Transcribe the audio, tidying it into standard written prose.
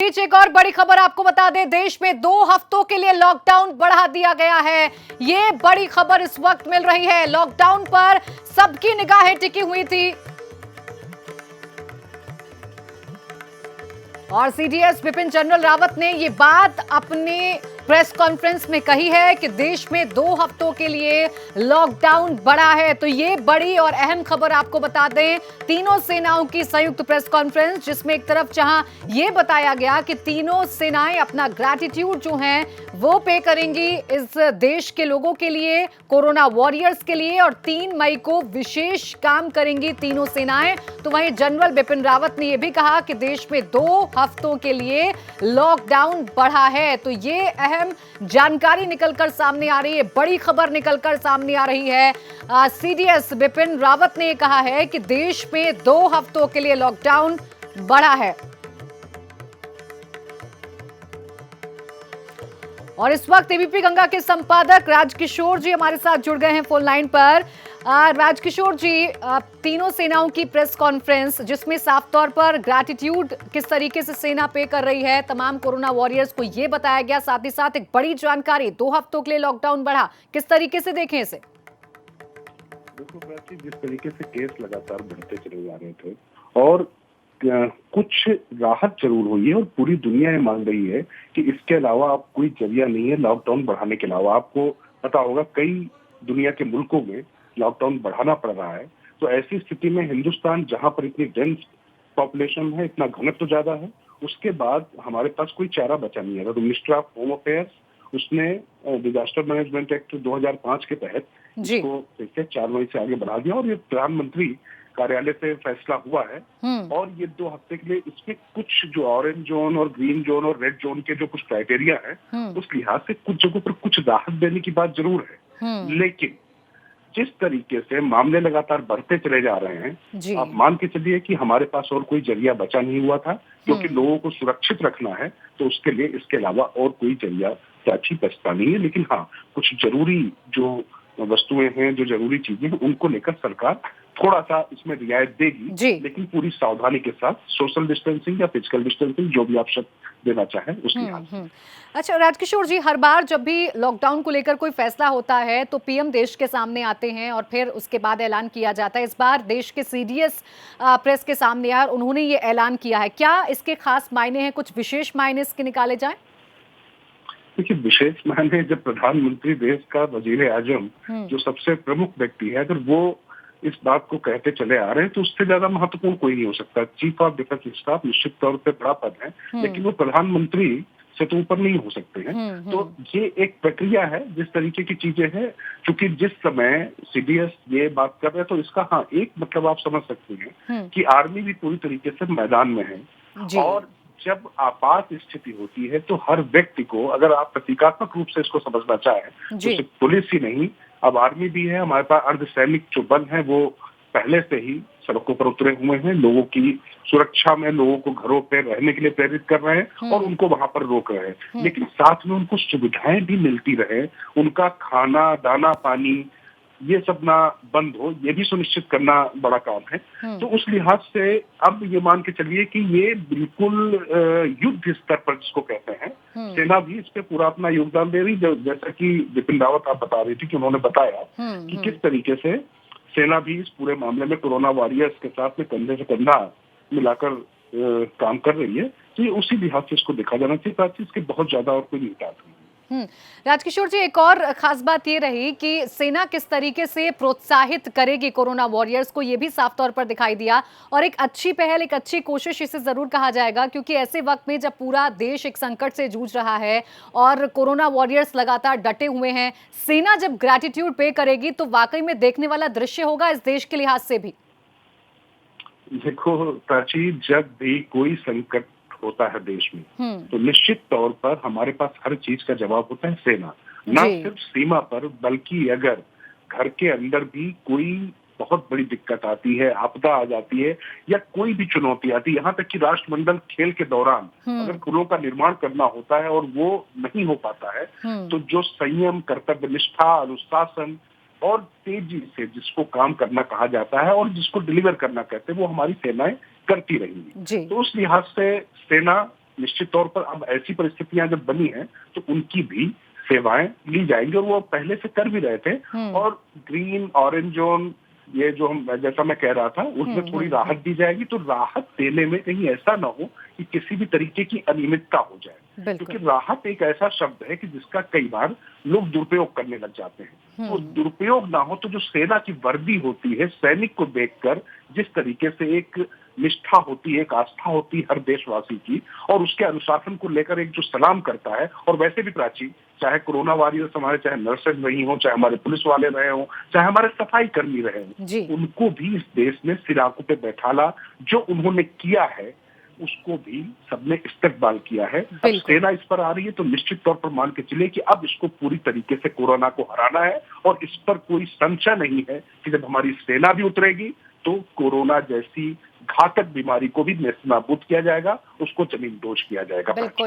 बीच एक और बड़ी खबर आपको बता दें, देश में 2 हफ्तों के लिए लॉकडाउन बढ़ा दिया गया है। ये बड़ी खबर इस वक्त मिल रही है। लॉकडाउन पर सबकी निगाहें टिकी हुई थी और सीडीएस विपिन जनरल रावत ने ये बात अपने प्रेस कॉन्फ्रेंस में कही है कि देश में 2 हफ्तों के लिए लॉकडाउन बढ़ा है। तो ये बड़ी और अहम खबर आपको बता दें, तीनों सेनाओं की संयुक्त प्रेस कॉन्फ्रेंस, जिसमें एक तरफ जहां ये बताया गया कि तीनों सेनाएं अपना ग्रैटिट्यूड जो है वो पे करेंगी इस देश के लोगों के लिए, कोरोना वॉरियर्स के लिए, और 3 मई को विशेष काम करेंगी तीनों सेनाएं। तो वहीं जनरल बिपिन रावत ने यह भी कहा कि देश में 2 हफ्तों के लिए लॉकडाउन बढ़ा है। तो ये अहम जानकारी निकलकर सामने आ रही है, बड़ी खबर निकलकर सामने आ रही है। सीडीएस बिपिन रावत ने कहा है कि देश में 2 हफ्तों के लिए लॉकडाउन बढ़ा है। और इस वक्त एबीपी गंगा के संपादक राजकिशोर जी हमारे साथ जुड़ गए हैं फोन लाइन पर। राजकिशोर जी, तीनों सेनाओं की प्रेस कॉन्फ्रेंस, जिसमें साफ तौर पर ग्रैटिट्यूड किस तरीके से सेना पे कर रही है तमाम कोरोना वॉरियर्स को, ये बताया गया। साथ ही साथ एक बड़ी जानकारी, 2 हफ्तों के लिए लॉकडाउन बढ़ा, किस तरीके से देखें इसे? देखो प्राची, जिस तरीके से केस लगातार बढ़ते चले जा रहे थे और कुछ राहत जरूर हुई है और पूरी दुनिया ये मान रही है कि इसके अलावा अब कोई जरिया नहीं है लॉकडाउन बढ़ाने के अलावा। आपको पता होगा कई दुनिया के मुल्कों में लॉकडाउन बढ़ाना पड़ रहा है। तो ऐसी स्थिति में हिंदुस्तान, जहां पर इतनी डेंस पॉपुलेशन है, इतना घनत्व ज्यादा है, उसके बाद हमारे पास कोई चारा बचा नहीं है। तो मिनिस्टर ऑफ होम अफेयर्स उसने डिजास्टर मैनेजमेंट एक्ट 2005 के तहत इसको फिर से 4 मई से आगे बढ़ा दिया और ये प्रधानमंत्री कार्यालय से फैसला हुआ है। और ये 2 हफ्ते के लिए इसमें कुछ जो ऑरेंज जोन और ग्रीन जोन और रेड जोन के जो कुछ क्राइटेरिया है, उस लिहाज से कुछ जगहों पर कुछ राहत देने की बात जरूर है। लेकिन जिस तरीके से मामले लगातार बढ़ते चले जा रहे हैं, आप मान के चलिए कि हमारे पास और कोई जरिया बचा नहीं हुआ था, क्योंकि लोगों को सुरक्षित रखना है। तो उसके लिए इसके अलावा और कोई जरिया चाची बचता नहीं है। लेकिन हाँ, कुछ जरूरी जो वस्तुएं हैं, जो जरूरी चीजें हैं, उनको लेकर सरकार थोड़ा सा इसमें रियायत देगी, लेकिन पूरी सावधानी के साथ, सोशल डिस्टेंसिंग या फिजिकल डिस्टेंसिंग, जो भी आप शब्द देना चाहें उस लिहाज से। अच्छा राजकिशोर जी, हर बार जब भी लॉकडाउन को लेकर कोई फैसला होता है तो पीएम देश के सामने आते हैं और फिर उसके बाद ऐलान किया जाता है। इस बार देश के सीडीएस प्रेस के सामने आए और उन्होंने ये ऐलान किया है। क्या इसके खास मायने हैं, कुछ विशेष मायने इसके निकाले जाएं? देखिए, विशेष मायने, जब प्रधानमंत्री देश का वजीर आजम, जो सबसे प्रमुख व्यक्ति है, अगर वो इस बात को कहते चले आ रहे हैं तो उससे ज्यादा महत्वपूर्ण कोई नहीं हो सकता। चीफ ऑफ डिफेंस स्टाफ निश्चित तौर पे बड़ा पद है, लेकिन वो प्रधानमंत्री से तो ऊपर नहीं हो सकते हैं। तो ये एक प्रक्रिया है, जिस तरीके की चीजें हैं, क्योंकि जिस समय सीडीएस ये बात कर रहे हैं, तो इसका हाँ एक मतलब आप समझ सकते हैं कि आर्मी भी पूरी तरीके से मैदान में है। और जब आपात स्थिति होती है तो हर व्यक्ति को, अगर आप प्रतीकात्मक रूप से इसको समझना चाहें, तो सिर्फ पुलिस ही नहीं, अब आर्मी भी है, हमारे पास अर्धसैनिक जो बल है वो पहले से ही सड़कों पर उतरे हुए हैं, लोगों की सुरक्षा में, लोगों को घरों पर रहने के लिए प्रेरित कर रहे हैं और उनको वहां पर रोक रहे हैं। लेकिन साथ में उनको सुविधाएं भी मिलती रहे, उनका खाना, दाना, पानी, ये सब ना बंद हो, ये भी सुनिश्चित करना बड़ा काम है। तो उस लिहाज से अब ये मान के चलिए कि ये बिल्कुल युद्ध स्तर पर जिसको कहते हैं, सेना भी इस पे पूरा अपना योगदान दे रही। जैसा कि बिपिन रावत आप बता रही थी कि उन्होंने बताया कि किस तरीके से सेना भी इस पूरे मामले में कोरोना वॉरियर्स के साथ में कंधे से कंधा मिलाकर काम कर रही है। तो ये उसी लिहाज से इसको देखा जाना चाहिए, ताकि इसके बहुत ज्यादा और कोई निहितार्थ नहीं। राजकिशोर जी, एक और खास बात ये रही कि सेना किस तरीके से प्रोत्साहित करेगी कोरोना वॉरियर्स को, ये भी साफ तौर पर दिखाई दिया। और एक अच्छी पहल, एक अच्छी कोशिश इसे जरूर कहा जाएगा, क्योंकि ऐसे वक्त में जब पूरा देश एक संकट से जूझ रहा है और कोरोना वॉरियर्स लगातार डटे हुए हैं, सेना जब ग्रैटिट्यूड पे करेगी तो वाकई में देखने वाला दृश्य होगा इस देश के लिहाज से भी। देखो प्राची, जब भी कोई संकट होता है देश में, तो निश्चित तौर पर हमारे पास हर चीज का जवाब होता है सेना। न सिर्फ सीमा पर, बल्कि अगर घर के अंदर भी कोई बहुत बड़ी दिक्कत आती है, आपदा आ जाती है या कोई भी चुनौती आती है, यहाँ तक कि राष्ट्रमंडल खेल के दौरान अगर पुलों का निर्माण करना होता है और वो नहीं हो पाता है, तो जो संयम, कर्तव्य निष्ठा, अनुशासन और तेजी से जिसको काम करना कहा जाता है और जिसको डिलीवर करना कहते हैं, वो हमारी सेनाएं करती रहेंगी। तो उस लिहाज से सेना निश्चित तौर पर अब ऐसी परिस्थितियां जब बनी हैं तो उनकी भी सेवाएं ली जाएंगी, और वो पहले से कर भी रहे थे। और ग्रीन ऑरेंज जोन, ये जो हम, जैसा मैं कह रहा था, उसमें थोड़ी राहत दी जाएगी। तो राहत देने में कहीं ऐसा ना हो कि किसी भी तरीके की अनियमितता हो जाए, क्योंकि राहत एक ऐसा शब्द है कि जिसका कई बार लोग दुरुपयोग करने लग जाते हैं। तो दुरुपयोग ना हो, तो जो सेना की वर्दी होती है, सैनिक को देखकर जिस तरीके से एक निष्ठा होती है, एक आस्था होती है हर देशवासी की, और उसके अनुशासन को लेकर एक जो सलाम करता है, और वैसे भी प्राची, चाहे कोरोना वॉरियर्स हमारे, चाहे नर्सेज रही हो, चाहे हमारे पुलिस वाले रहे हो, चाहे हमारे सफाई कर्मी रहे हो, उनको भी इस देश ने सिराकों पे बैठाला। जो उन्होंने किया है उसको भी सबने इस्तेमाल किया है। अब सेना इस पर आ रही है, तो निश्चित तौर पर मान के चले कि अब इसको पूरी तरीके से कोरोना को हराना है, और इस पर कोई संशय नहीं है कि जब हमारी सेना भी उतरेगी तो कोरोना जैसी घातक बीमारी को भी नेस्तनाबूद किया जाएगा, उसको जमींदोज किया जाएगा।